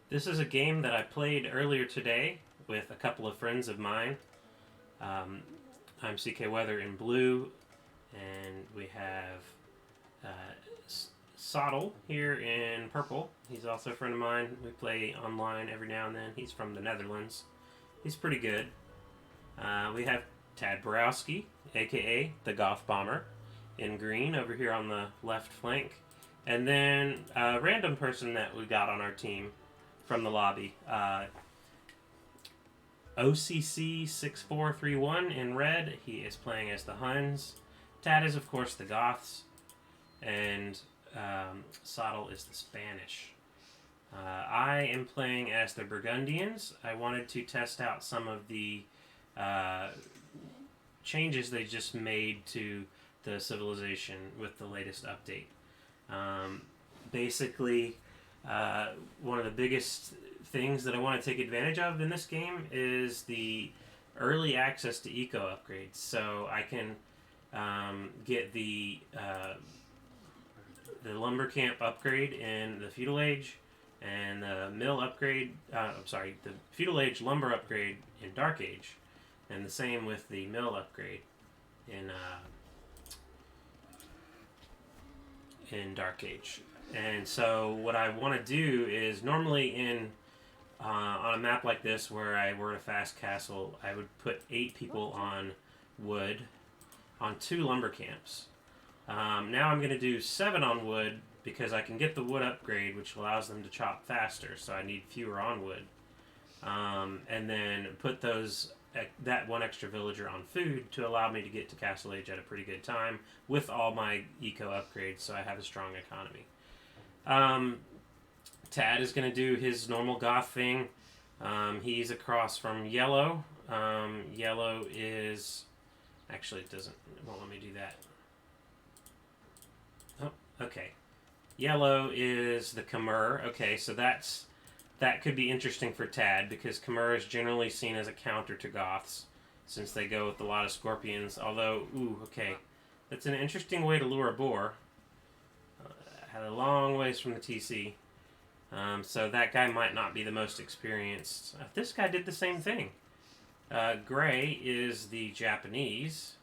This is a game that I played earlier today with a couple of friends of mine. Um, I'm CK Weather in blue, and we have SotL here in purple. He's also a friend of mine. We play online every now and then. He's from the Netherlands. He's pretty good. We have Tadborowski, aka the Goth Bomber, in green over here on the left flank. And then a random person that we got on our team from the lobby, OCC6431 in red. He is playing as the Huns. Tad is, of course, the Goths. And SotL is the Spanish. I am playing as the Burgundians. I wanted to test out some of the changes they just made to the civilization with the latest update. Basically, one of the biggest things that I want to take advantage of in this game is the early access to eco upgrades. So I can get the lumber camp upgrade in the feudal age, and the mill upgrade. The feudal age lumber upgrade in dark age, and the same with the mill upgrade in dark age. And so what I want to do is normally on a map like this where I were in a fast castle, I would put 8 people on wood on 2 lumber camps. Now I'm going to do 7 on wood because I can get the wood upgrade, which allows them to chop faster, so I need fewer on wood. And then put that one extra villager on food to allow me to get to Castle Age at a pretty good time with all my eco upgrades, so I have a strong economy. Tad is going to do his normal goth thing. He's across from yellow. Yellow is... Actually, it won't let me do that. Oh, okay. Yellow is the Khmer. Okay, so that could be interesting for Tad, because Khmer is generally seen as a counter to Goths, since they go with a lot of scorpions. Although, okay. That's an interesting way to lure a boar. Had a long ways from the TC. So that guy might not be the most experienced. This guy did the same thing. Gray is the Japanese.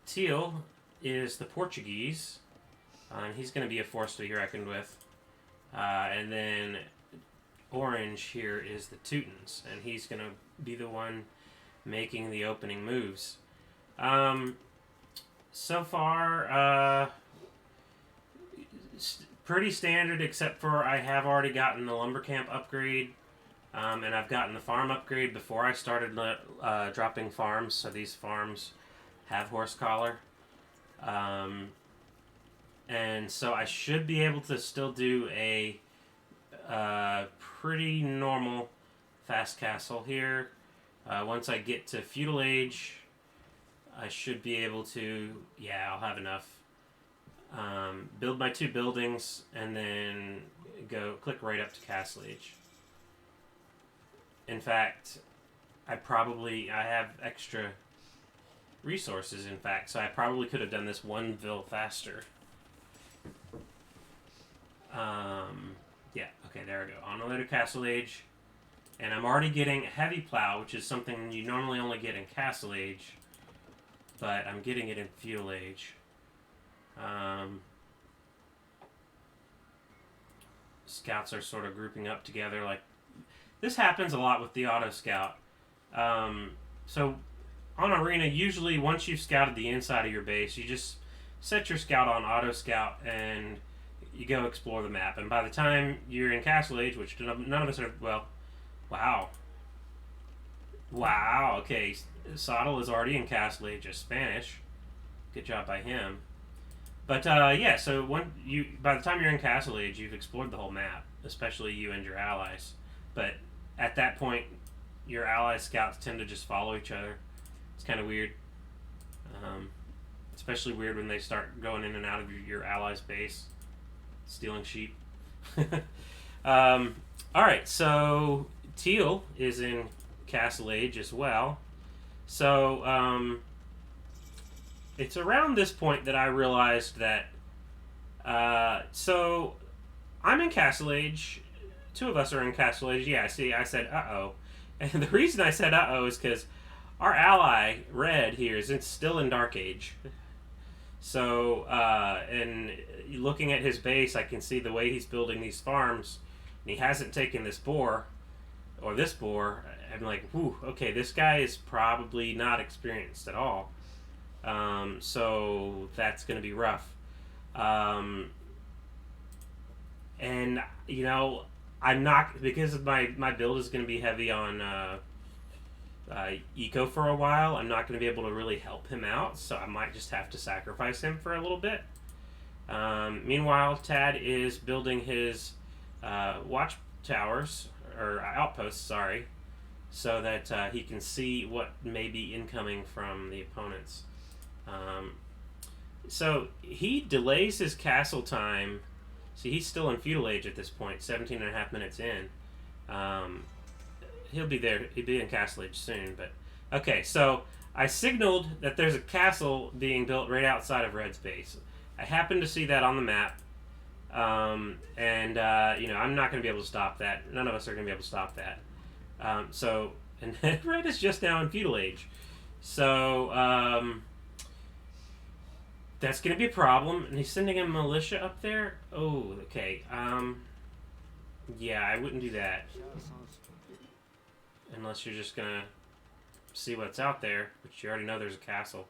Teal is the Portuguese. And he's going to be a force to be reckoned with. And then orange here is the Teutons, and he's going to be the one making the opening moves. So far, pretty standard, except for I have already gotten the lumber camp upgrade, and I've gotten the farm upgrade before I started dropping farms, so these farms have horse collar. And so I should be able to still do a pretty normal fast castle here. Once I get to feudal age, I should be able to, I'll have enough. Build my 2 buildings, and then click right up to Castle Age. In fact, I have extra resources, in fact, so I probably could have done this 1 vil faster. Okay, there we go. On the way to Castle Age. And I'm already getting Heavy Plow, which is something you normally only get in Castle Age, but I'm getting it in Feudal Age. Scouts are sort of grouping up together. Like, this happens a lot with the auto scout. So on Arena, usually once you've scouted the inside of your base, you just set your scout on auto scout and you go explore the map. And by the time you're in Castle Age, which none of us are, wow, okay, SotL is already in Castle Age as Spanish. Good job by him. But so by the time you're in Castle Age, you've explored the whole map, especially you and your allies. But at that point, your ally scouts tend to just follow each other. It's kind of weird. Especially weird when they start going in and out of your allies' base, stealing sheep. Alright, so Teal is in Castle Age as well. So, it's around this point that I realized that, so I'm in Castle Age. two of us are in Castle Age. Yeah, see, I said uh-oh. And the reason I said uh-oh is because our ally, Red, here, is still in Dark Age. So, and looking at his base, I can see the way he's building these farms, and he hasn't taken this boar, or this boar. I'm like, whew, okay, this guy is probably not experienced at all. So that's going to be rough. And, you know, I'm not, because my build is going to be heavy on eco for a while, I'm not going to be able to really help him out, so I might just have to sacrifice him for a little bit. Meanwhile, Tad is building his watchtowers, or outposts, sorry, so that he can see what may be incoming from the opponents. So he delays his castle time. See, he's still in feudal age at this point, 17 and a half minutes in. He'll be there. He'll be in castle age soon. But okay, so I signaled that there's a castle being built right outside of Red's base. I happened to see that on the map, and you know, I'm not going to be able to stop that. None of us are going to be able to stop that. So, and Red is just now in feudal age, so that's going to be a problem. And he's sending a militia up there. Oh, okay. Yeah, I wouldn't do that. Unless you're just going to see what's out there, which you already know there's a castle.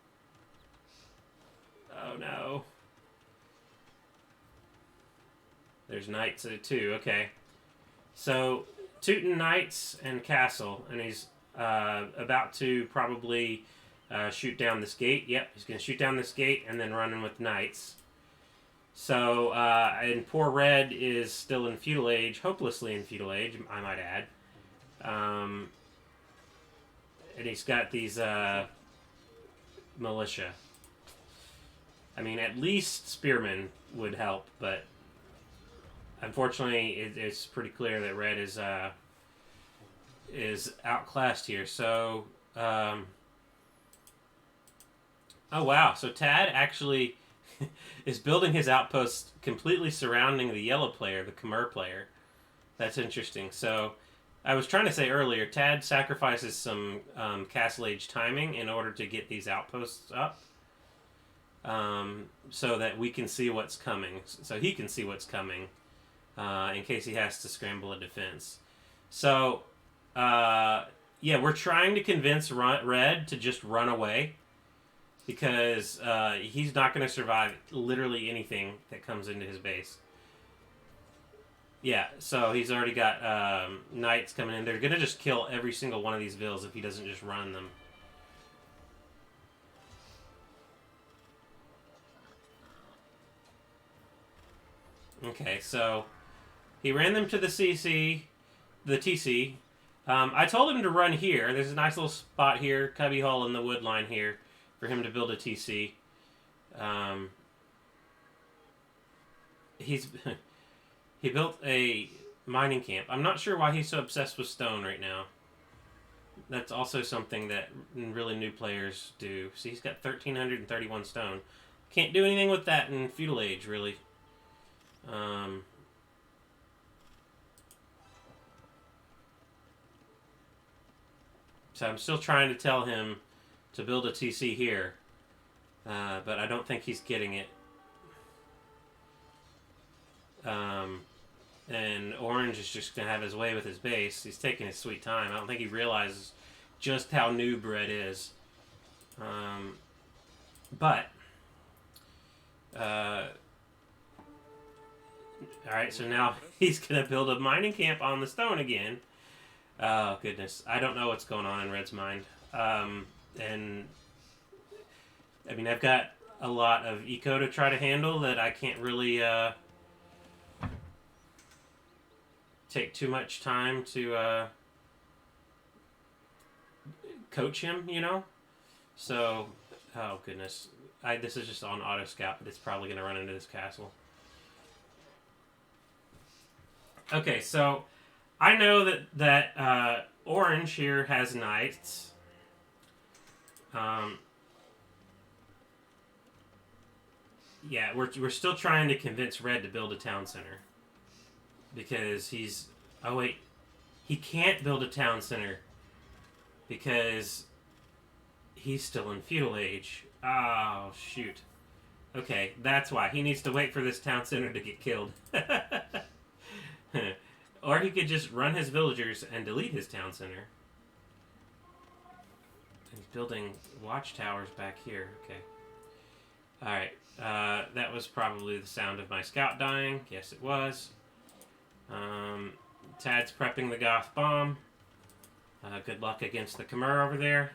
Oh, no. There's knights at it, too. Okay. So, Teuton knights and castle. And he's about to probably shoot down this gate. Yep, he's going to shoot down this gate and then run in with knights. So, and poor Red is still in feudal age, hopelessly in feudal age, I might add. And he's got these militia. I mean, at least spearmen would help, but unfortunately, it's pretty clear that Red is outclassed here. So, oh wow! So Tad actually is building his outpost completely surrounding the yellow player, the Khmer player. That's interesting. So, I was trying to say earlier, Tad sacrifices some Castle Age timing in order to get these outposts up, so that we can see what's coming. So he can see what's coming, in case he has to scramble a defense. So, yeah, we're trying to convince Red to just run away, because he's not going to survive literally anything that comes into his base. Yeah, so he's already got knights coming in. They're going to just kill every single one of these villas if he doesn't just run them. Okay, so he ran them to the TC. I told him to run here. There's a nice little spot here, cubby hole in the wood line here, for him to build a TC. He built a mining camp. I'm not sure why he's so obsessed with stone right now. That's also something that really new players do. See, he's got 1,331 stone. Can't do anything with that in feudal age, really. So I'm still trying to tell him to build a TC here, but I don't think he's getting it. And Orange is just going to have his way with his base. He's taking his sweet time. I don't think he realizes just how noob Red is. But, alright, so now he's going to build a mining camp on the stone again. Oh, goodness. I don't know what's going on in Red's mind. And, I mean, I've got a lot of eco to try to handle that I can't really take too much time to coach him, you know? So, oh goodness. This is just on auto scout, but it's probably going to run into this castle. Okay, so I know that Orange here has knights. Yeah, we're still trying to convince Red to build a town center, because he's Oh, wait. He can't build a town center because he's still in feudal age. Oh, shoot. Okay, that's why. He needs to wait for this town center to get killed. Or he could just run his villagers and delete his town center. He's building watchtowers back here. Okay. Alright. That was probably the sound of my scout dying. Yes, it was. Tad's prepping the Goth Bomb. Good luck against the Khmer over there.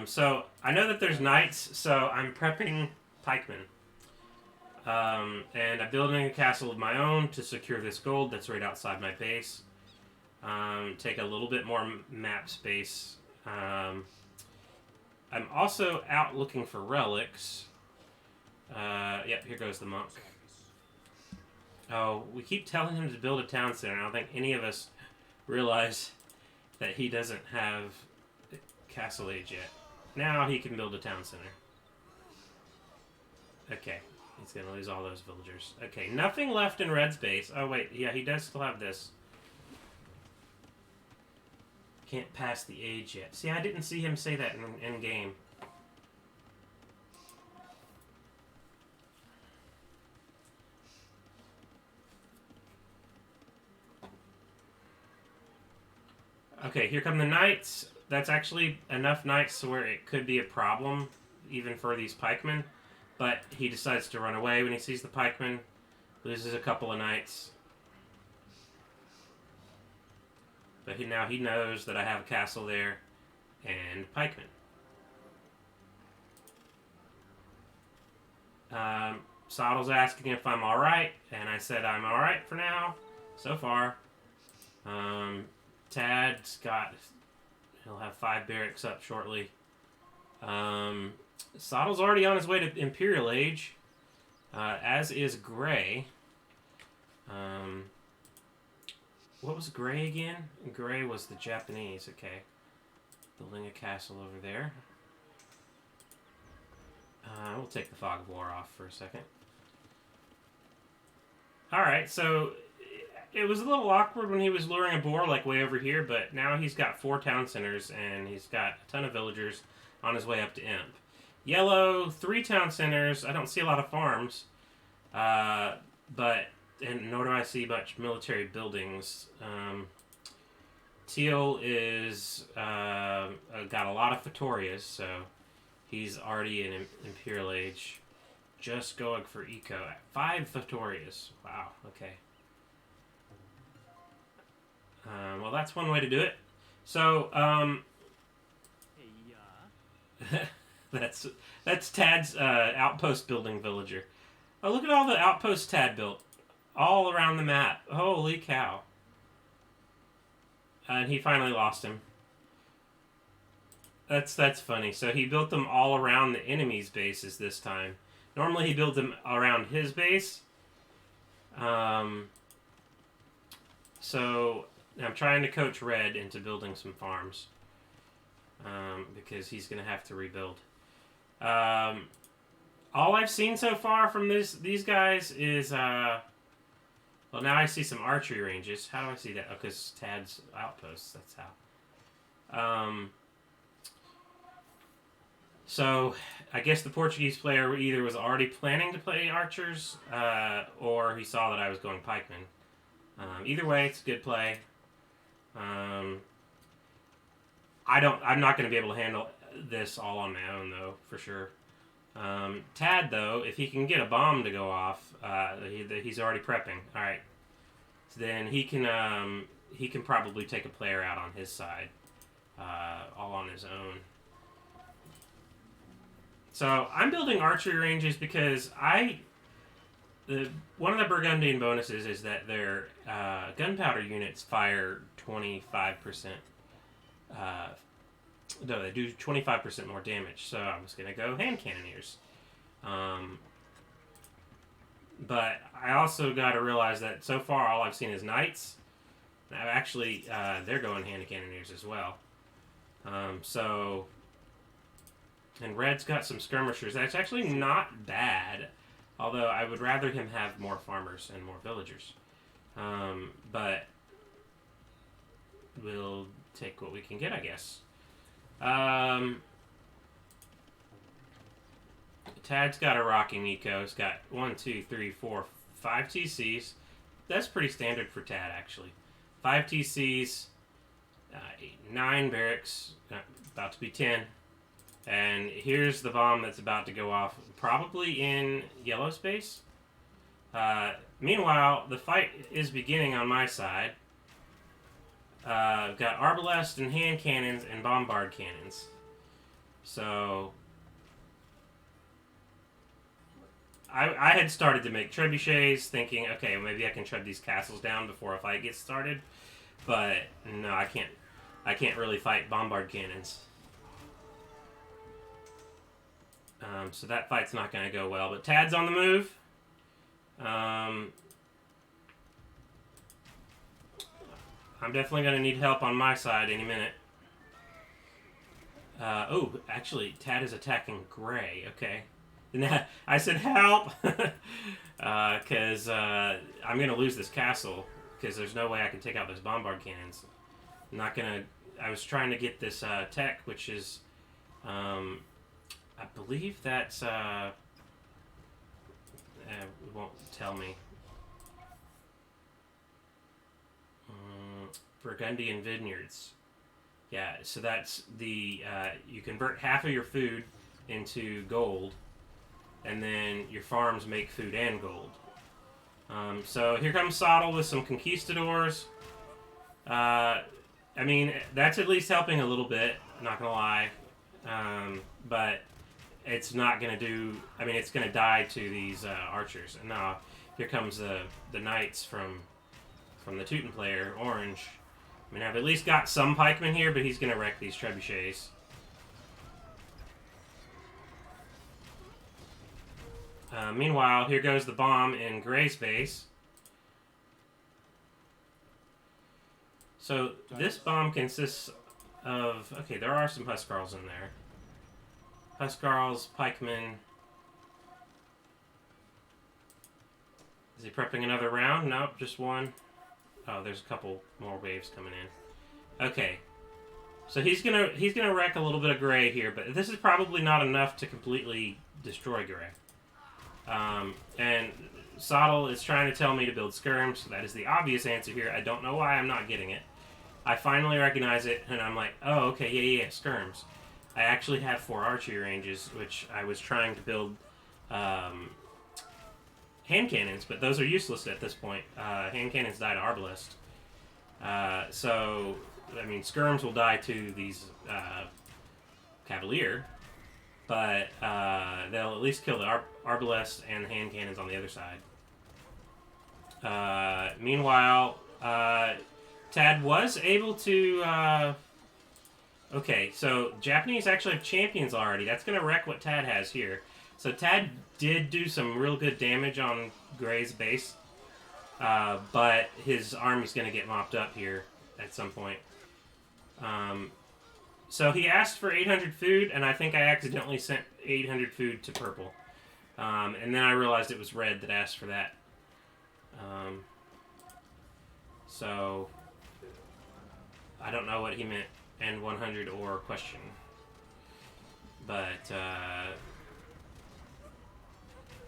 So, I know that there's knights, so I'm prepping pikemen. And I'm building a castle of my own to secure this gold that's right outside my base. Take a little bit more map space. I'm also out looking for relics. Yep, here goes the monk. Oh, we keep telling him to build a town center. I don't think any of us realize that he doesn't have castle age yet. Now he can build a town center. Okay, he's going to lose all those villagers. Okay, nothing left in Red's base. Oh, wait, yeah, he does still have this. Can't pass the age yet. See, I didn't see him say that in game. Okay, here come the knights. That's actually enough knights to where it could be a problem, even for these pikemen. But he decides to run away when he sees the pikemen. Loses a couple of knights. But now he knows that I have a castle there and pikemen. SotL's asking if I'm alright, and I said I'm alright for now, so far. Tad's got... He'll have 5 barracks up shortly. SotL's already on his way to Imperial Age, as is Gray. What was Gray again? Gray was the Japanese, okay. Building a castle over there. We'll take the Fog of War off for a second. Alright, so it was a little awkward when he was luring a boar like way over here, but now he's got 4 town centers and he's got a ton of villagers on his way up to Imp. Yellow, 3 town centers. I don't see a lot of farms, and nor do I see much military buildings. Teal is got a lot of Fetorias, so he's already in Imperial Age. Just going for eco. 5 Fetorias. Wow, okay. Well, that's one way to do it. So, that's Tad's outpost building villager. Oh, look at all the outposts Tad built. All around the map. Holy cow. And he finally lost him. That's funny. So he built them all around the enemy's bases this time. Normally he builds them around his base. So I'm trying to coach Red into building some farms. Because he's going to have to rebuild. All I've seen so far from these guys is... well, now I see some archery ranges. How do I see that? Oh, because Tad's outposts. That's how. So, I guess the Portuguese player either was already planning to play archers, or he saw that I was going pikemen. Either way, it's a good play. I'm not going to be able to handle this all on my own, though, for sure. Tad, though, if he can get a bomb to go off, he's already prepping. All right, so then he can probably take a player out on his side, all on his own. So I'm building archery ranges because one of the Burgundian bonuses is that their gunpowder units fire 25%. No, they do 25% more damage, so I was going to go hand cannoneers. But I also got to realize that so far all I've seen is knights. Actually, they're going hand cannoneers as well. And Red's got some skirmishers. That's actually not bad, although I would rather him have more farmers and more villagers. But we'll take what we can get, I guess. Tad's got a rocking eco. It's got 1, 2, 3, 4, 5 TCs. That's pretty standard for Tad, actually. 5 TCs, 9 barracks, about to be 10. And here's the bomb that's about to go off, probably in yellow space. Meanwhile, the fight is beginning on my side. I've got arbalest and hand cannons and bombard cannons. So I had started to make trebuchets, thinking, okay, maybe I can shut these castles down before a fight gets started. But no, I can't. I can't really fight bombard cannons. So that fight's not going to go well. But Tad's on the move. I'm definitely going to need help on my side any minute. Oh, actually, Tad is attacking Gray. Okay. I said help! Because I'm going to lose this castle. Because there's no way I can take out those bombard cannons. I'm not going to... I was trying to get this tech, which is... I believe that's... it won't tell me. Burgundian vineyards. Yeah, so that's the... you convert half of your food into gold, and then your farms make food and gold. So here comes SotL with some conquistadors. I mean, that's at least helping a little bit, not gonna lie. But it's not gonna do... I mean, it's gonna die to these archers. And now, here comes the knights from the Teuton player, orange. I mean, I've at least got some pikemen here, but he's gonna wreck these trebuchets. Meanwhile, here goes the bomb in Gray's base. So, this bomb consists of... Okay, there are some Huskarls in there. Huskarls, pikemen. Is he prepping another round? Nope, just one. Oh, there's a couple more waves coming in. Okay. So he's gonna wreck a little bit of Gray here, but this is probably not enough to completely destroy Gray. And SotL is trying to tell me to build skirms, so that is the obvious answer here. I don't know why I'm not getting it. I finally recognize it, and I'm like, oh, okay, yeah, skirms. I actually have 4 archery ranges, which I was trying to build hand cannons, but those are useless at this point. Hand cannons die to arbalest. So, I mean, skirms will die to these cavalier, but they'll at least kill the arbalest and the hand cannons on the other side. Meanwhile, Tad was able to... okay, so Japanese actually have champions already. That's going to wreck what Tad has here. So Tad did do some real good damage on Gray's base, but his army's going to get mopped up here at some point. So he asked for 800 food, and I think I accidentally sent 800 food to purple. And then I realized it was red that asked for that. So I don't know what he meant, and 100 or question. But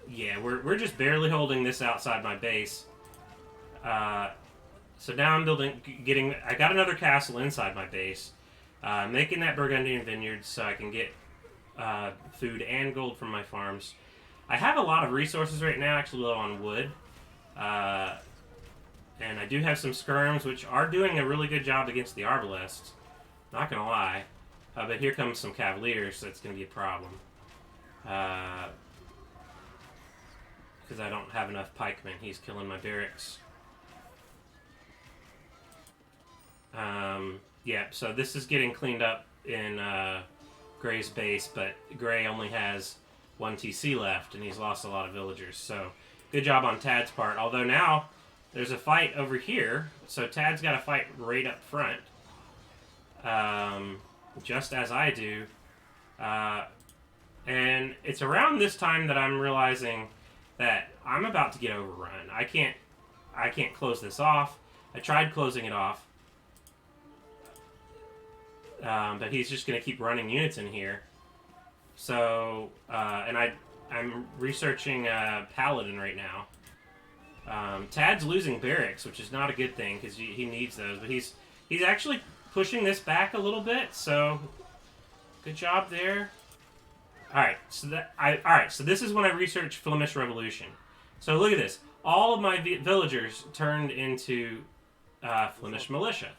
yeah, we're just barely holding this outside my base. So now I'm I got another castle inside my base, making that Burgundian vineyard so I can get food and gold from my farms. I have a lot of resources right now, actually low on wood. And I do have some skirms, which are doing a really good job against the arbalests. Not gonna lie. But here comes some cavaliers, so it's gonna be a problem. Because I don't have enough pikemen. He's killing my barracks. Yeah, so this is getting cleaned up in Gray's base, but Gray only has 1 TC left, and he's lost a lot of villagers. So, good job on Tad's part. Although now, there's a fight over here, so Tad's got to fight right up front. Just as I do. And it's around this time that I'm realizing that I'm about to get overrun. I I can't close this off. I tried closing it off. But he's just going to keep running units in here. So, and I'm researching Paladin right now. Tad's losing barracks, which is not a good thing because he needs those. But he's actually pushing this back a little bit. So, good job there. All right, so this is when I researched Flemish Revolution. So look at this. All of my villagers turned into Flemish militia,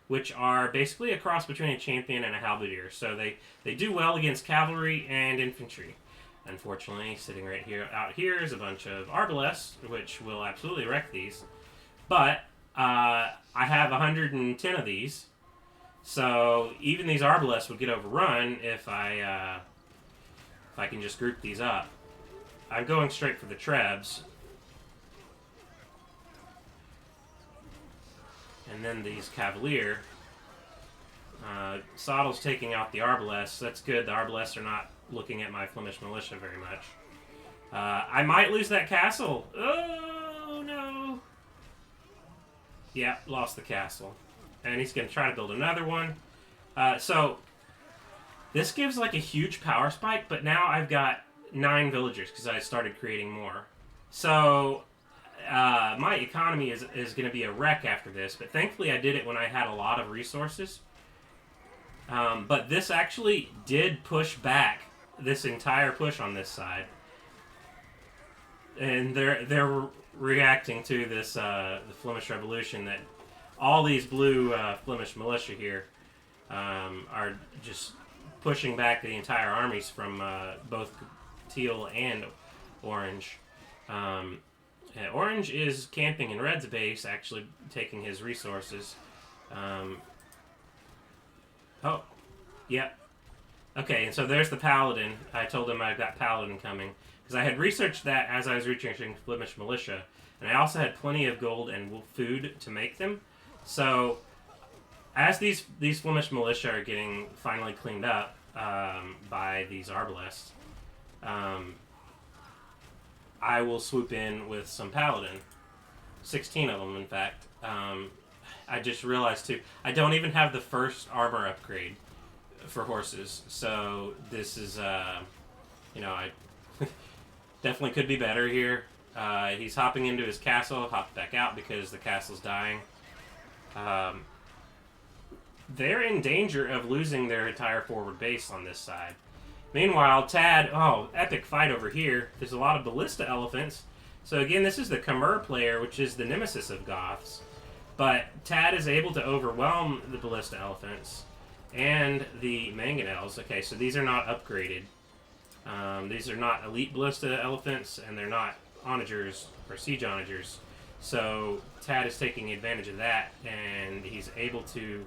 which are basically a cross between a champion and a halberdier. So they do well against cavalry and infantry. Unfortunately, sitting right here out here is a bunch of arbalests, which will absolutely wreck these. But I have 110 of these, so even these arbalests would get overrun if I can just group these up. I'm going straight for the trebs. And then these cavalier. SotL's taking out the arbalests. That's good. The arbalests are not looking at my Flemish militia very much. I might lose that castle. Oh, no. Yeah, lost the castle. And he's going to try to build another one. So, this gives like a huge power spike, but now I've got 9 villagers because I started creating more. So, my economy is going to be a wreck after this, but thankfully I did it when I had a lot of resources. But this actually did push back this entire push on this side. And they're reacting to this the Flemish Revolution, that all these blue Flemish militia here are just pushing back the entire armies from both teal and orange. Orange is camping in Red's base, actually taking his resources. Oh, yep. Okay, and so there's the Paladin. I told him I've got Paladin coming, because I had researched that as I was researching Flemish militia, and I also had plenty of gold and food to make them. So, as these Flemish militia are getting finally cleaned up by these arbalests, I will swoop in with some Paladin. 16 of them, in fact. I just realized, too, I don't even have the first armor upgrade for horses. So, this is, I definitely could be better here. He's hopping into his castle, hopped back out because the castle's dying. They're in danger of losing their entire forward base on this side. Meanwhile, Tad, epic fight over here. There's a lot of ballista elephants. So again, this is the Khmer player, which is the nemesis of Goths. But Tad is able to overwhelm the ballista elephants and the mangonels. Okay, so these are not upgraded. These are not elite ballista elephants, and they're not onagers or siege onagers. So Tad is taking advantage of that, and he's able to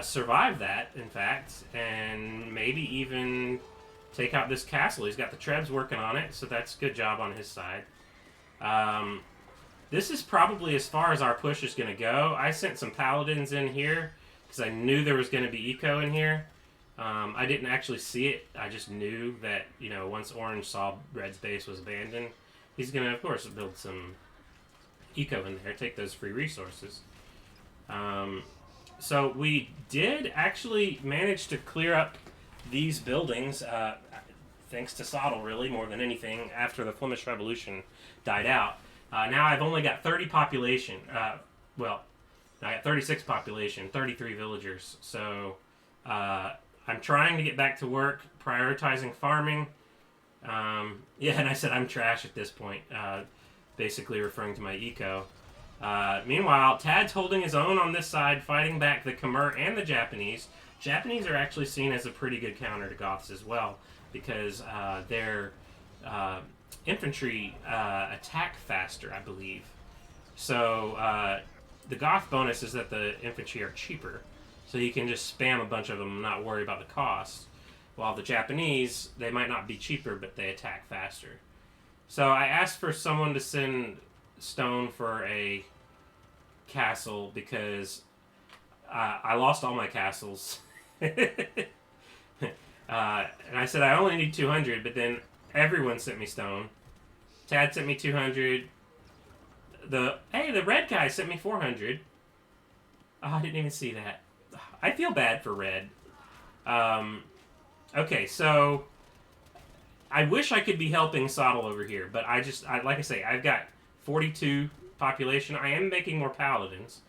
survive that, in fact, and maybe even take out this castle. He's got the trebs working on it, so that's a good job on his side. This is probably as far as our push is going to go. I sent some paladins in here because I knew there was going to be eco in here. I didn't actually see it. I just knew that, once Orange saw Red's base was abandoned, he's going to, of course, build some eco in there, take those free resources. So we did actually manage to clear up these buildings, thanks to SotL, really, more than anything, after the Flemish Revolution died out. Now I've only got 30 population. I got 36 population, 33 villagers. So I'm trying to get back to work, prioritizing farming. And I said I'm trash at this point, basically referring to my eco. Meanwhile, Tad's holding his own on this side, fighting back the Khmer and the Japanese. Japanese are actually seen as a pretty good counter to Goths as well, because their infantry attack faster, I believe. So the Goth bonus is that the infantry are cheaper, so you can just spam a bunch of them and not worry about the cost. While the Japanese, they might not be cheaper, but they attack faster. So I asked for someone to send stone for a castle because I lost all my castles. And I said I only need 200, but then everyone sent me stone. Tad sent me 200. the red guy sent me 400. Oh, I didn't even see that. I feel bad for red. Okay, so I wish I could be helping SotL over here, but like I say, I've got 42 population. I am making more paladins.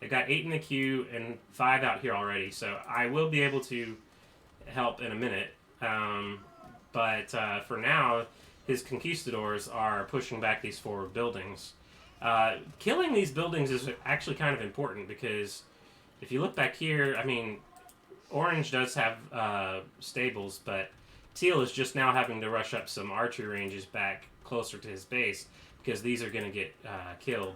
I've got 8 in the queue and 5 out here already, so I will be able to help in a minute. But for now, his conquistadors are pushing back these 4 buildings. Killing these buildings is actually kind of important because if you look back here, I mean, orange does have stables, but teal is just now having to rush up some archery ranges back closer to his base because these are going to get killed.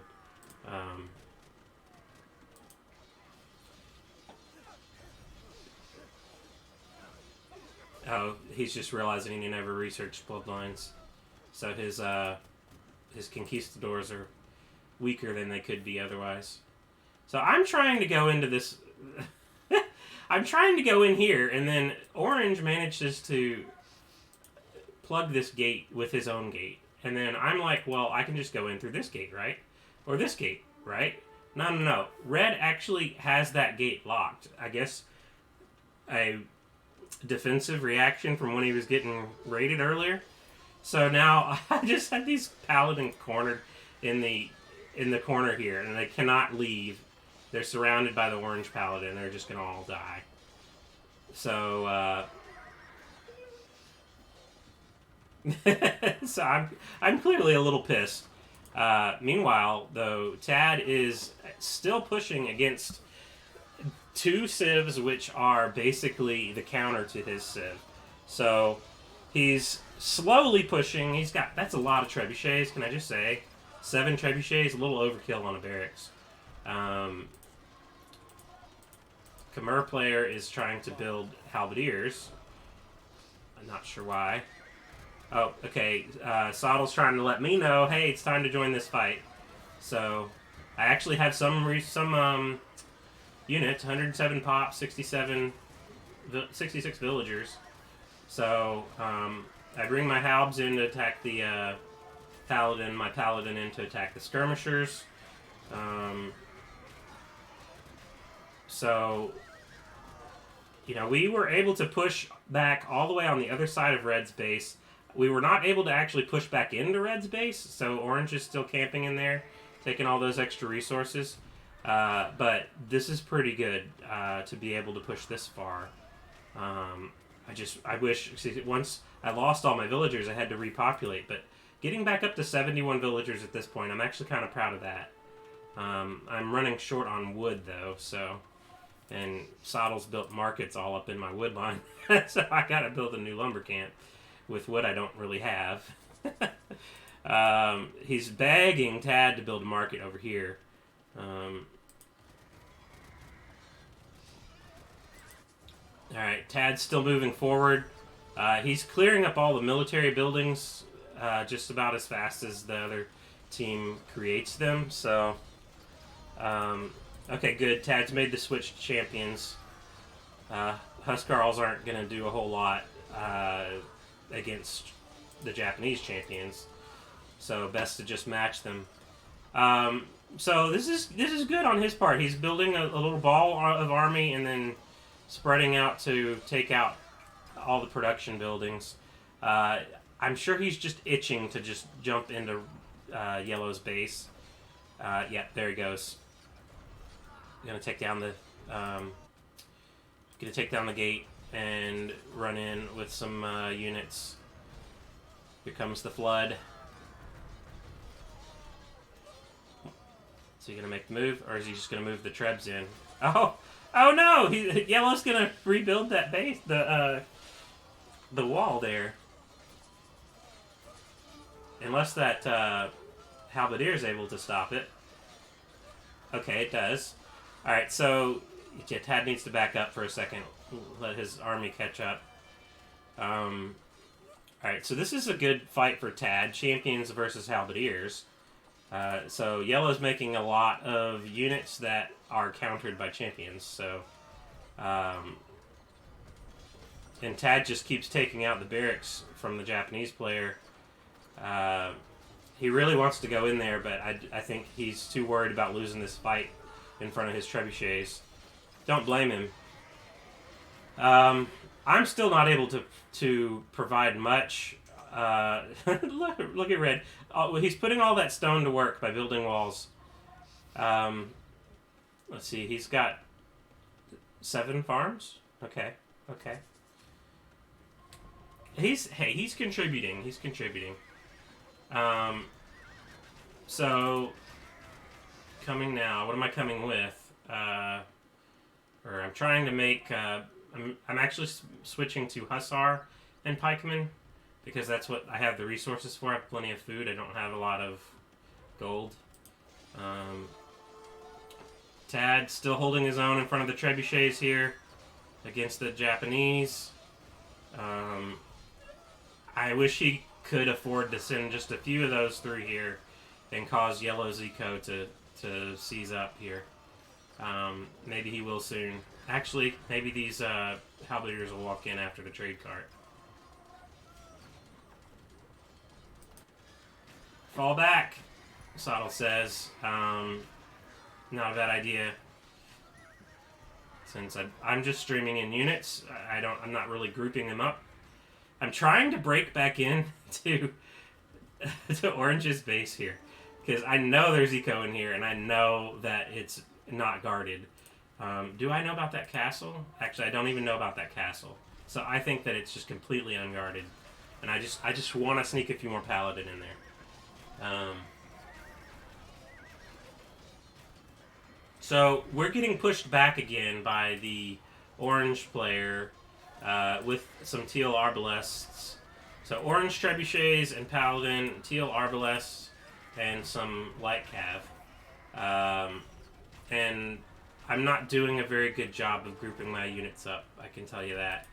Oh, he's just realizing he never researched bloodlines, so his conquistadors are weaker than they could be otherwise. So I'm trying to go into this. I'm trying to go in here, and then orange manages to plug this gate with his own gate. And then I'm like, well, I can just go in through this gate, right? Or this gate, right? No. Red actually has that gate locked. I guess a defensive reaction from when he was getting raided earlier. So now I just had these paladins cornered in the corner here, and they cannot leave. They're surrounded by the orange paladin. They're just going to all die. So, so I'm clearly a little pissed. Meanwhile, though, Tad is still pushing against 2 civs, which are basically the counter to his civ. So he's slowly pushing. That's a lot of trebuchets, can I just say? 7 trebuchets, a little overkill on a barracks. Khmer player is trying to build halberdiers. I'm not sure why. Oh, okay. SotL's trying to let me know, hey, it's time to join this fight. So I actually have some units, 107 pop, 66 villagers. So I bring my halbs in to attack the paladin, my paladin in to attack the skirmishers. So, you know, we were able to push back all the way on the other side of Red's base. We were not able to actually push back into Red's base, so Orange is still camping in there, taking all those extra resources. But this is pretty good to be able to push this far. I wish, see, once I lost all my villagers, I had to repopulate, but getting back up to 71 villagers at this point, I'm actually kind of proud of that. I'm running short on wood, though, so... And SotL's built markets all up in my wood line, so I gotta build a new lumber camp with wood I don't really have. He's begging Tad to build a market over here. Alright, Tad's still moving forward. He's clearing up all the military buildings just about as fast as the other team creates them, so... okay, good. Tad's made the switch to champions. Huskarls aren't going to do a whole lot against the Japanese champions, so best to just match them. So this is good on his part. He's building a little ball of army and then spreading out to take out all the production buildings. I'm sure he's just itching to just jump into Yellow's base. Yeah, there he goes. Gonna take down the gate and run in with some units. Here comes the flood. So you gonna make the move, or is he just gonna move the trebs in? Oh no! Yellow's gonna rebuild that base, the wall there. Unless that halberdier is able to stop it. Okay, it does. Alright, so Tad needs to back up for a second. Let his army catch up. Alright, so this is a good fight for Tad. Champions versus halberdiers. So Yellow's making a lot of units that are countered by champions. So, and Tad just keeps taking out the barracks from the Japanese player. He really wants to go in there, but I think he's too worried about losing this fight in front of his trebuchets. Don't blame him. I'm still not able to provide much. Look at Red. Oh, he's putting all that stone to work by building walls. Let's see. He's got 7 farms. Okay. He's contributing. He's contributing. So coming now. What am I coming with? Or I'm trying to make. I'm actually switching to Hussar and Pikemen because that's what I have the resources for. I have plenty of food. I don't have a lot of gold. Tad still holding his own in front of the trebuchets here against the Japanese. I wish he could afford to send just a few of those through here and cause Yellow's eco to seize up here. Maybe he will soon. Actually, maybe these halberdiers will walk in after the trade cart. Fall back, SotL says. Not a bad idea. Since I'm just streaming in units, I'm not really grouping them up. I'm trying to break back in to Orange's base here because I know there's eco in here and I know that it's not guarded. Do I know about that castle? Actually, I don't even know about that castle. So I think that it's just completely unguarded, and I just want to sneak a few more paladin in there. So we're getting pushed back again by the orange player with some teal arbalests. So orange trebuchets and paladin, teal arbalests, and some light cav. And I'm not doing a very good job of grouping my units up, I can tell you that.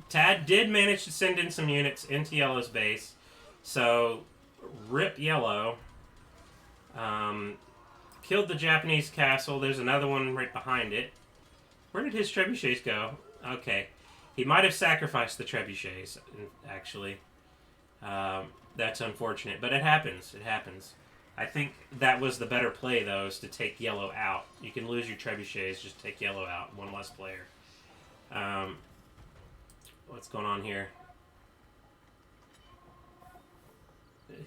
Tad did manage to send in some units into Yellow's base, so rip Yellow. Killed the Japanese castle. There's another one right behind it. Where did his trebuchets go? Okay. He might have sacrificed the trebuchets, actually. That's unfortunate, but it happens. It happens. I think that was the better play, though, is to take Yellow out. You can lose your trebuchets, just take Yellow out. One less player. What's going on here?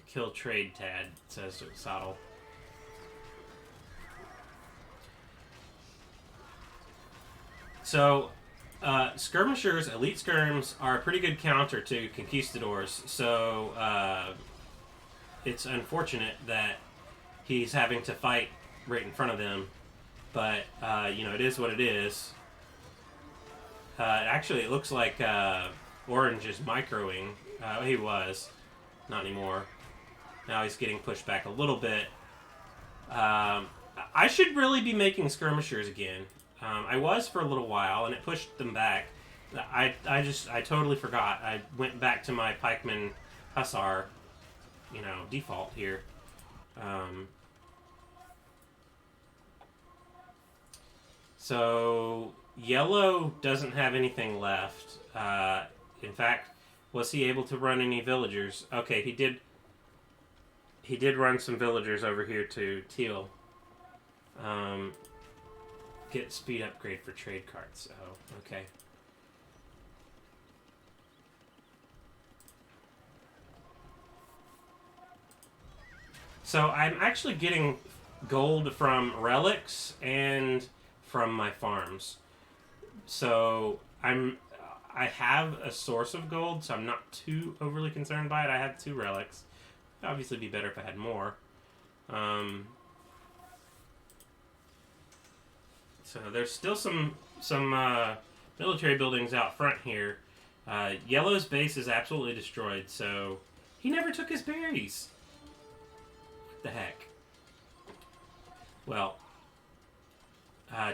Kill trade Tad, says SotL. So, skirmishers, elite skirms, are a pretty good counter to conquistadors. So, it's unfortunate that he's having to fight right in front of them. But, it is what it is. Actually, it looks like Orange is microing. He was. Not anymore. Now he's getting pushed back a little bit. I should really be making skirmishers again. I was for a little while, and it pushed them back. I totally forgot. I went back to my pikeman hussar, default here. So Yellow doesn't have anything left. In fact, was he able to run any villagers? Okay, he did. He did run some villagers over here to Teal. Get speed upgrade for trade carts. Oh, okay. So I'm actually getting gold from relics and from my farms. So I have a source of gold, so I'm not too overly concerned by it. I have 2 relics. It'd obviously be better if I had more. So there's still some military buildings out front here. Yellow's base is absolutely destroyed, so he never took his berries. What the heck? Well,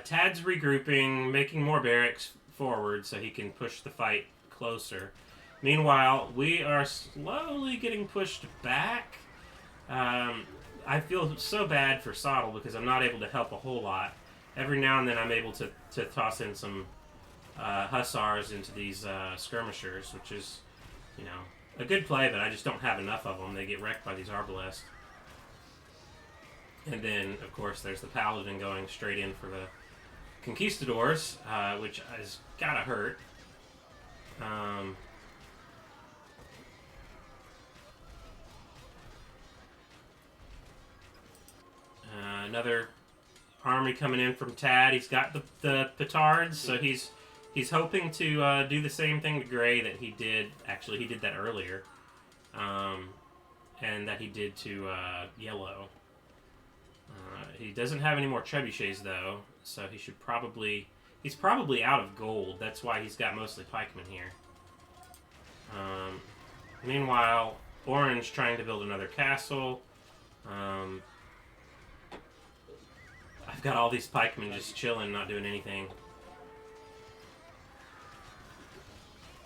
Tad's regrouping, making more barracks forward so he can push the fight closer. Meanwhile, we are slowly getting pushed back. I feel so bad for SotL because I'm not able to help a whole lot. Every now and then I'm able to toss in some hussars into these skirmishers, which is, a good play, but I just don't have enough of them. They get wrecked by these Arbalest. And then, of course, there's the Paladin going straight in for the Conquistadors, which has gotta hurt. Another army coming in from Tad. He's got the petards, so he's hoping to do the same thing to Gray that he did. Actually, he did that earlier, and that he did to Yellow. He doesn't have any more trebuchets though, so he should probably... He's probably out of gold. That's why he's got mostly pikemen here. Meanwhile, Orange trying to build another castle. I've got all these pikemen just chilling, not doing anything.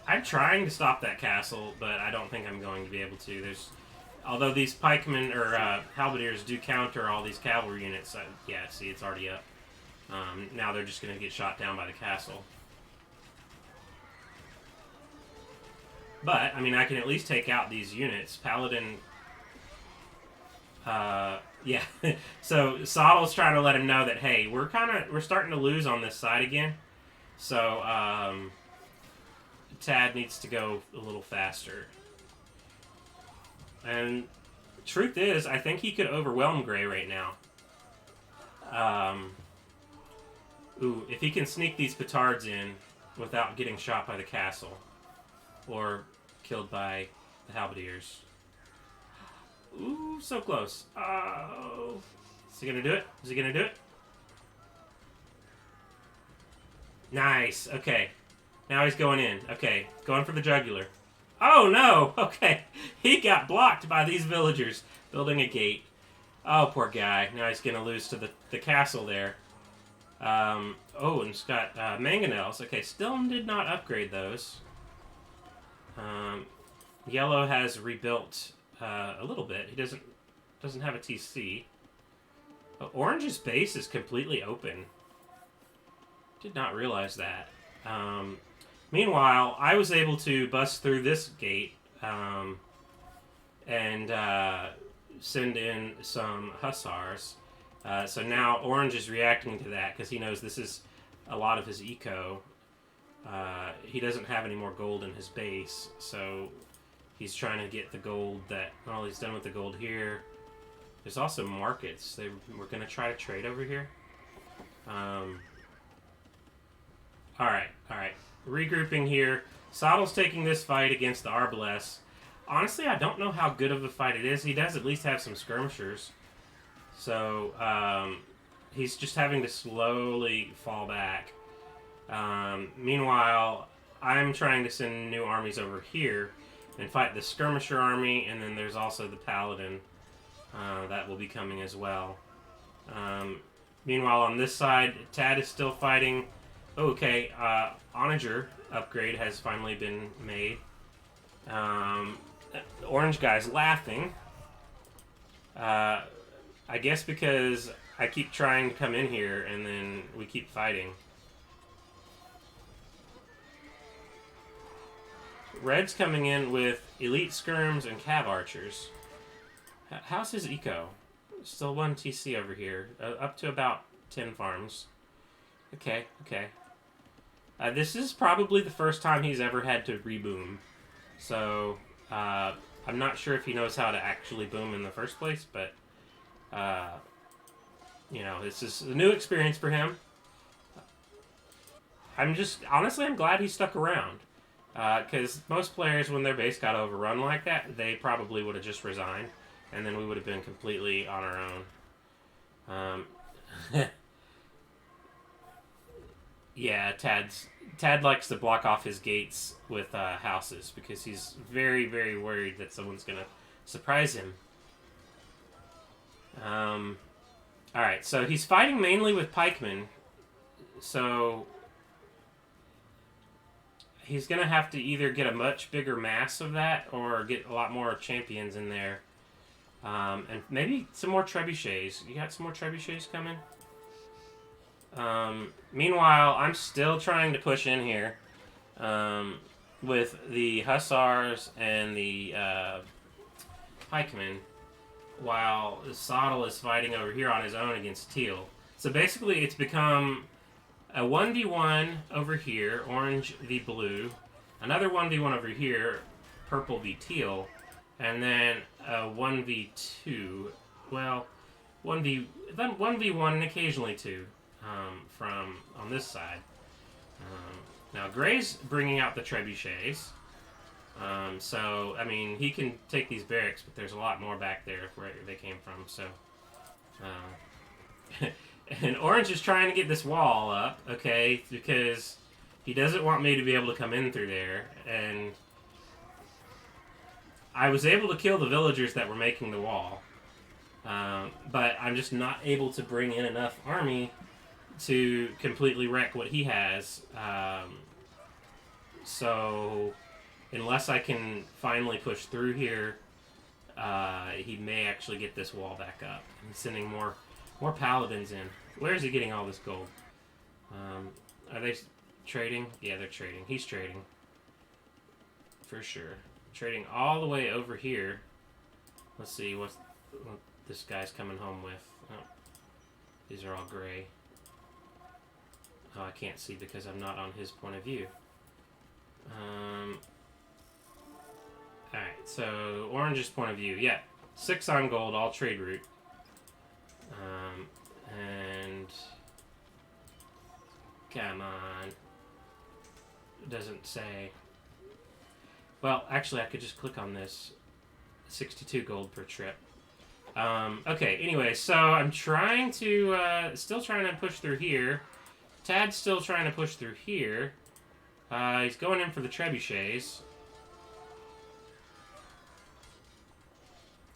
I'm trying to stop that castle, but I don't think I'm going to be able to. Although these pikemen, or halberdiers, do counter all these cavalry units. Yeah, see, it's already up. Now they're just going to get shot down by the castle. But, I mean, I can at least take out these units. Paladin... yeah. So, SotL's trying to let him know that, hey, we're starting to lose on this side again. So, Tad needs to go a little faster. And truth is, I think he could overwhelm Gray right now. Ooh, if he can sneak these petards in without getting shot by the castle. Or killed by the halberdiers. Ooh, so close. Oh. Is he gonna do it? Is he gonna do it? Nice. Okay. Now he's going in. Okay. Going for the jugular. Oh, no! Okay. He got blocked by these villagers building a gate. Oh, poor guy. Now he's gonna lose to the castle there. Oh, and it's got mangonels. Okay, still did not upgrade those. Yellow has rebuilt a little bit. He doesn't have a TC. Orange's base is completely open. Did not realize that. Meanwhile, I was able to bust through this gate and send in some hussars. So now Orange is reacting to that because he knows this is a lot of his eco. He doesn't have any more gold in his base, so he's trying to get the gold that... Well, he's done with the gold here. There's also markets. We're going to try to trade over here. Alright. Regrouping here. SotL's taking this fight against the Arbalest. Honestly, I don't know how good of a fight it is. He does at least have some skirmishers. So, he's just having to slowly fall back. Meanwhile, I'm trying to send new armies over here and fight the skirmisher army, and then there's also the paladin that will be coming as well. Meanwhile, on this side, Tad is still fighting. Okay, Onager upgrade has finally been made. The orange guy's laughing. I guess because I keep trying to come in here and then we keep fighting. Red's coming in with elite skirms and cav archers. How's his eco? Still 1 TC over here. Up to about 10 farms. Okay. This is probably the first time he's ever had to reboom. So, I'm not sure if he knows how to actually boom in the first place, but, you know, this is a new experience for him. Honestly, I'm glad he stuck around. Because most players, when their base got overrun like that, they probably would have just resigned, and then we would have been completely on our own. Yeah, Tad likes to block off his gates with houses because he's very, very worried that someone's gonna surprise him. Alright, so he's fighting mainly with pikemen, so he's gonna have to either get a much bigger mass of that or get a lot more champions in there. And maybe some more trebuchets. You got some more trebuchets coming? Meanwhile, I'm still trying to push in here. with the hussars and the pikemen, while SotL is fighting over here on his own against teal. So basically, it's become a 1v1 over here, orange v blue, another 1v1 over here, purple v teal, and then a 1v2, well, 1v1 and occasionally 2 from on this side. Now, Gray's bringing out the trebuchets. So, I mean, he can take these barracks, but there's a lot more back there where they came from, so... and Orange is trying to get this wall up, okay, because he doesn't want me to be able to come in through there, and I was able to kill the villagers that were making the wall, but I'm just not able to bring in enough army to completely wreck what he has. So unless I can finally push through here, he may actually get this wall back up. I'm sending more paladins in. Where is he getting all this gold? Are they trading? Yeah, they're trading. He's trading. For sure. Trading all the way over here. Let's see what this guy's coming home with. Oh, these are all gray. Oh, I can't see because I'm not on his point of view. Alright, so Orange's point of view. Yeah, 6 on gold, all trade route. And... Come on. It doesn't say... Well, actually, I could just click on this. 62 gold per trip. Okay, anyway, so I'm trying to... still trying to push through here. Tad's still trying to push through here. He's going in for the trebuchets.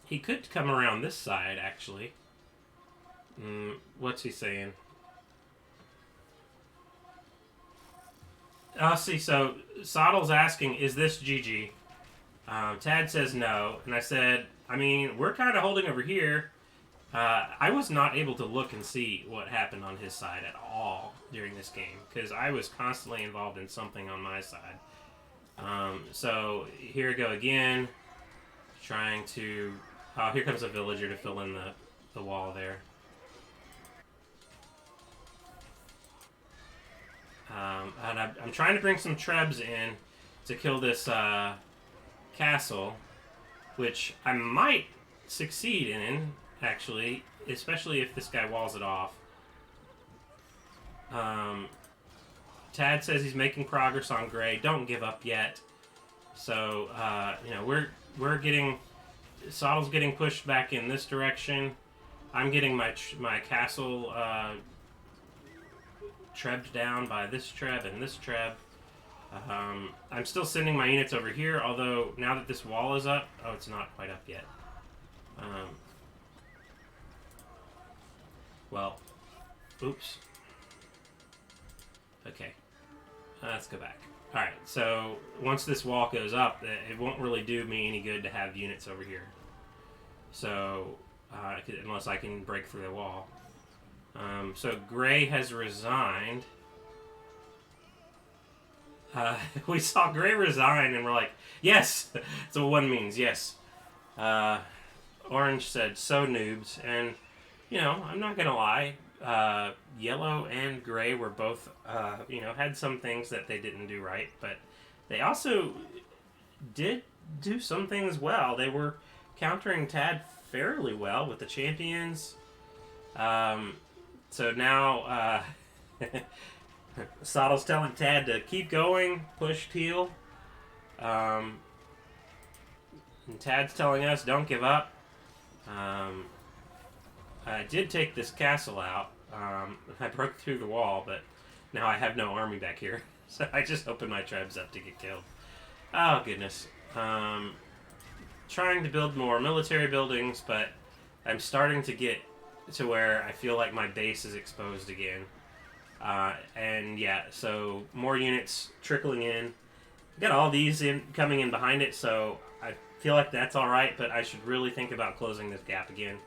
He could come around this side, actually. What's he saying? See, so SotL's asking, is this GG? Tad says no, and I said, I mean, we're kind of holding over here. I was not able to look and see what happened on his side at all during this game, because I was constantly involved in something on my side. So here we go again, trying to... Oh, here comes a villager to fill in the wall there. And I'm trying to bring some trebs in to kill this castle, which I might succeed in, actually, especially if this guy walls it off. Tad says he's making progress on Gray. Don't give up yet. So, you know, we're getting... SotL's getting pushed back in this direction. I'm getting my castle trebbed down by this treb and this treb. I'm still sending my units over here, although now that this wall is up... Oh, it's not quite up yet. Well, oops. Okay. Let's go back. Alright, so once this wall goes up, it won't really do me any good to have units over here. So, unless I can break through the wall. So Gray has resigned. We saw Gray resign and we're like, yes! That's what 1 means, yes. Orange said, so noobs. And, you know, I'm not gonna lie. Yellow and Gray were both, you know, had some things that they didn't do right, but they also did do some things well. They were countering Tad fairly well with the champions. So now, SotL's telling Tad to keep going, push teal. And Tad's telling us, don't give up. I did take this castle out. I broke through the wall, but now I have no army back here. So I just opened my trebs up to get killed. Oh, goodness. Trying to build more military buildings, but I'm starting to get to where I feel like my base is exposed again. And yeah, so more units trickling in. Got all these coming in behind it, so I feel like that's alright, but I should really think about closing this gap again.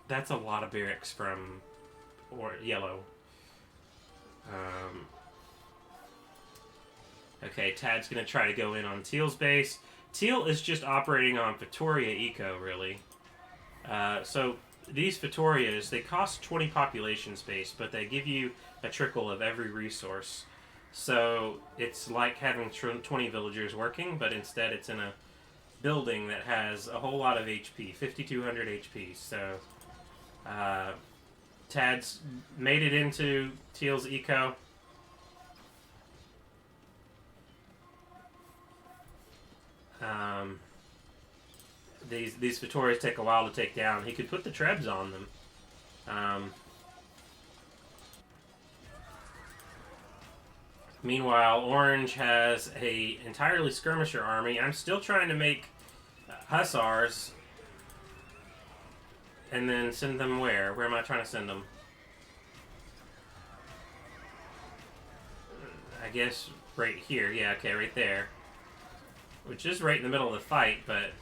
That's a lot of barracks from yellow. Um, okay, Tad's going to try to go in on Teal's base. Teal is just operating on Vittoria Eco, really. So these Vittorias, they cost 20 population space, but they give you a trickle of every resource. So it's like having 20 villagers working, but instead it's in a building that has a whole lot of HP, 5,200 HP. So Tad's made it into Teal's Eco. These Vittorias take a while to take down. He could put the Trebs on them. Meanwhile, Orange has a entirely skirmisher army. I'm still trying to make hussars and then send them where? Where am I trying to send them? I guess right here. Yeah, okay, right there. Which is right in the middle of the fight, but...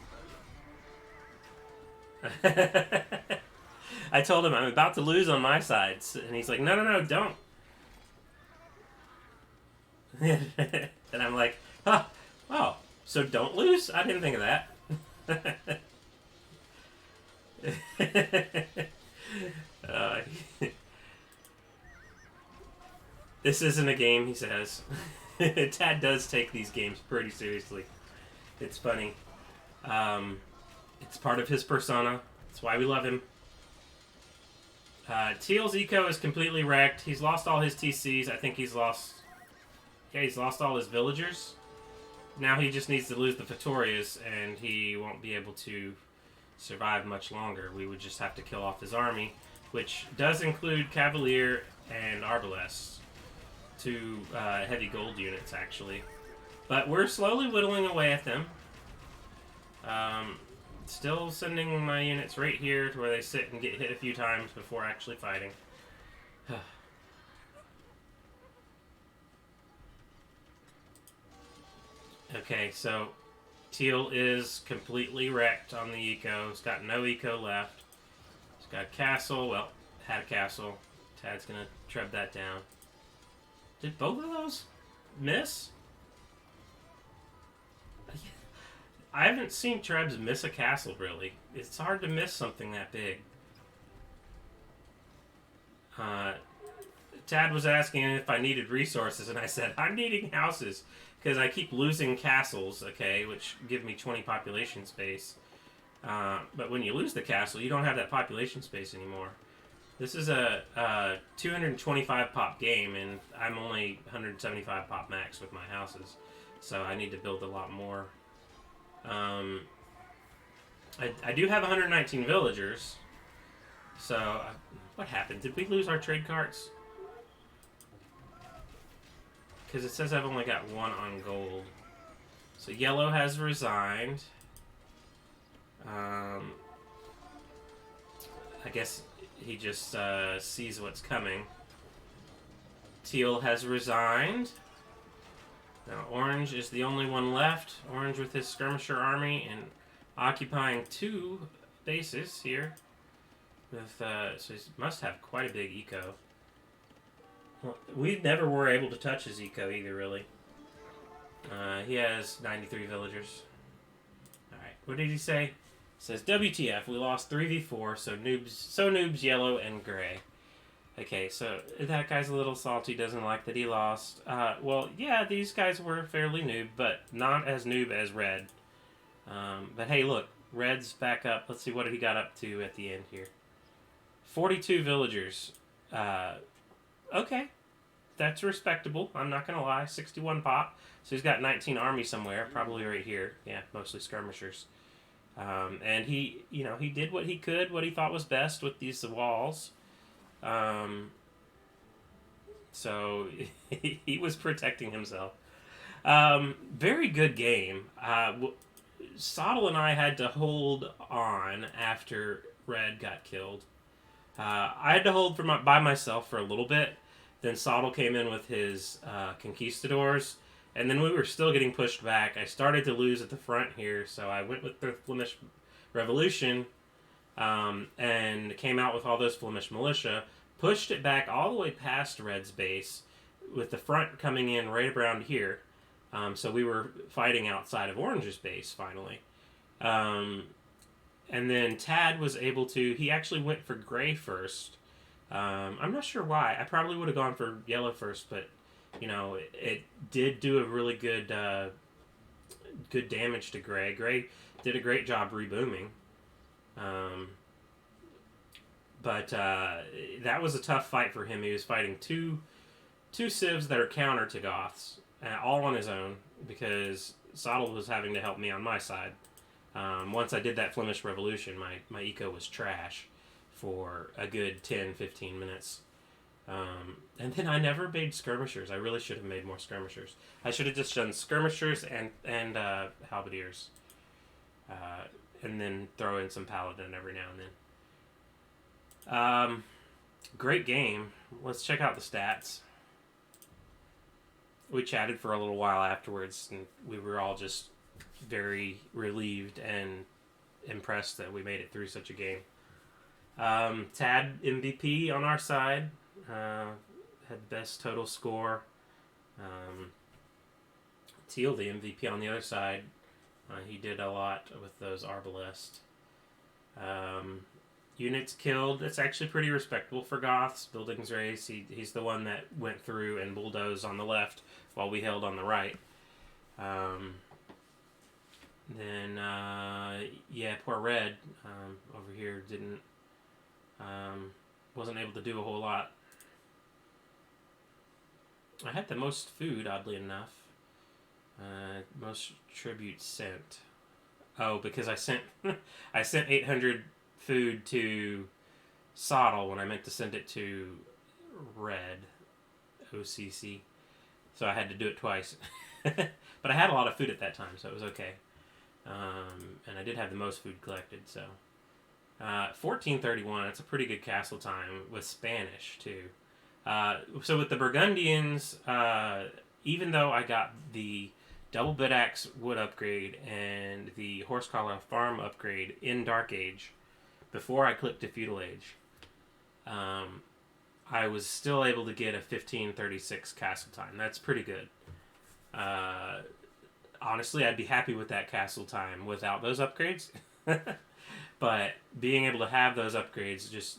I told him I'm about to lose on my side, and he's like, no, don't. And I'm like, oh, so don't lose? I didn't think of that. This isn't a game, he says. Tad does take these games pretty seriously. It's funny. It's part of his persona. That's why we love him. Teal's Eco is completely wrecked. He's lost all his TCs. I think he's lost... Yeah, he's lost all his villagers. Now he just needs to lose the Vittorias, and he won't be able to survive much longer. We would just have to kill off his army, which does include Cavalier and Arbalest. Two heavy gold units, actually. But we're slowly whittling away at them. Still sending my units right here to where they sit and get hit a few times before actually fighting. Okay, so Teal is completely wrecked on the eco. He's got no eco left. He's got a castle. Well, had a castle. Tad's gonna treb that down. Did both of those miss? I haven't seen Trebs miss a castle, really. It's hard to miss something that big. Tad was asking if I needed resources, and I said, I'm needing houses, because I keep losing castles, okay, which give me 20 population space. But when you lose the castle, you don't have that population space anymore. This is a 225 pop game, and I'm only 175 pop max with my houses, so I need to build a lot more. I do have 119 villagers, so what happened? Did we lose our trade carts? Because it says I've only got one on gold. So yellow has resigned. I guess he just sees what's coming. Teal has resigned. Now Orange is the only one left. Orange with his skirmisher army and occupying 2 bases here. With so he must have quite a big eco. Well, we never were able to touch his eco either, really. He has 93 villagers. Alright, what did he say? It says, WTF, we lost 3v4, so noobs yellow and gray. Okay, so that guy's a little salty, doesn't like that he lost. Well, yeah, these guys were fairly noob, but not as noob as Red. But hey, look, Red's back up. Let's see what he got up to at the end here. 42 villagers. Okay, that's respectable. I'm not gonna lie. 61 pop. So he's got 19 army somewhere, probably right here. Yeah, mostly skirmishers. And he did what he could, what he thought was best with these walls. So he was protecting himself. Very good game. SotL and I had to hold on after Red got killed. I had to hold by myself for a little bit. Then SotL came in with his conquistadors, and then we were still getting pushed back. I started to lose at the front here, so I went with the Flemish Revolution, and came out with all those Flemish militia, pushed it back all the way past Red's base, with the front coming in right around here. So we were fighting outside of Orange's base finally. Um, and then Tad was able to. He actually went for gray first. I'm not sure why. I probably would have gone for yellow first, but it did do a really good damage to gray. Gray did a great job rebooming. But that was a tough fight for him. He was fighting two civs that are counter to Goths, all on his own, because SotL was having to help me on my side. Once I did that Flemish Revolution, my eco was trash for a good 10-15 minutes. And then I never made skirmishers. I really should have made more skirmishers. I should have just done skirmishers and halberdiers. And then throw in some paladin every now and then. Great game. Let's check out the stats. We chatted for a little while afterwards, and we were all just very relieved and impressed that we made it through such a game. Tad MVP on our side. Had the best total score. Teal the MVP on the other side. He did a lot with those Arbalest. Units killed. It's actually pretty respectable for Goths. Buildings raised. He's the one that went through and bulldozed on the left while we held on the right. Poor Red over here wasn't able to do a whole lot. I had the most food, oddly enough. Most tribute sent. Oh, because I sent 800 food to SotL when I meant to send it to Red OCC. So I had to do it twice. But I had a lot of food at that time, so it was okay. And I did have the most food collected, so 1431, that's a pretty good castle time with Spanish too. So with the Burgundians, even though I got the double bit axe wood upgrade and the horse collar farm upgrade in Dark Age before I clicked to Feudal Age, I was still able to get a 1536 castle time. That's pretty good. Honestly, I'd be happy with that castle time without those upgrades. But being able to have those upgrades just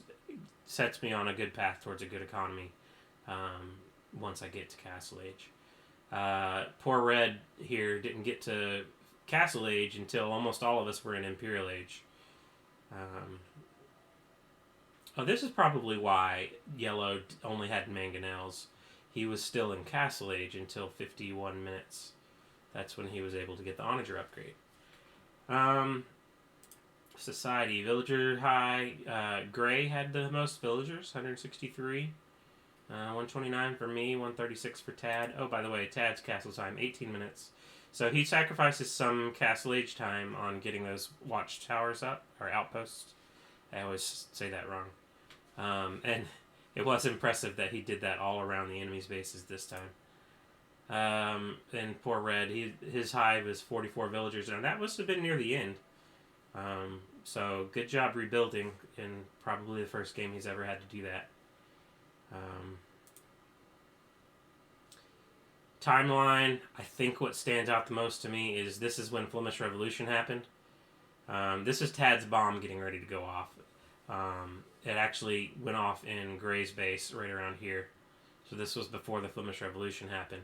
sets me on a good path towards a good economy once I get to Castle Age. Poor Red here didn't get to Castle Age until almost all of us were in Imperial Age. This is probably why Yellow only had mangonels. He was still in Castle Age until 51 minutes. That's when he was able to get the Onager upgrade. Society, villager high. Gray had the most villagers, 163. 129 for me, 136 for Tad. Oh, by the way, Tad's castle time, 18 minutes. So he sacrifices some Castle Age time on getting those watchtowers up, or outposts. I always say that wrong. And it was impressive that he did that all around the enemy's bases this time. And poor Red, his hive is 44 villagers, and that must have been near the end. So good job rebuilding in probably the first game he's ever had to do that. Timeline, I think what stands out the most to me is this is when Flemish Revolution happened. This is Tad's bomb getting ready to go off. It actually went off in Gray's base right around here. So this was before the Flemish Revolution happened.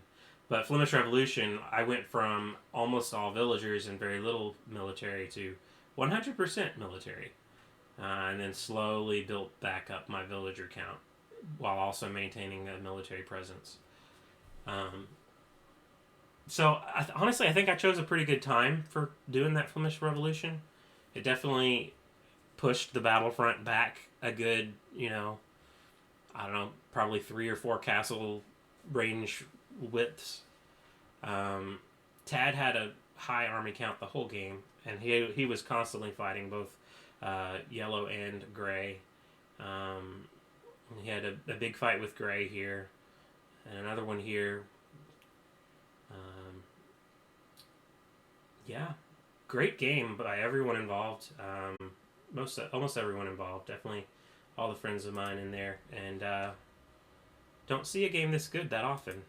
But Flemish Revolution, I went from almost all villagers and very little military to 100% military. And then slowly built back up my villager count while also maintaining a military presence. Honestly, I think I chose a pretty good time for doing that Flemish Revolution. It definitely pushed the battlefront back a good, probably 3 or 4 castle range widths. Tad had a high army count the whole game, and he was constantly fighting both yellow and gray. He had a big fight with gray here, and another one here. Great game by everyone involved. Almost everyone involved. Definitely all the friends of mine in there, and Don't see a game this good that often.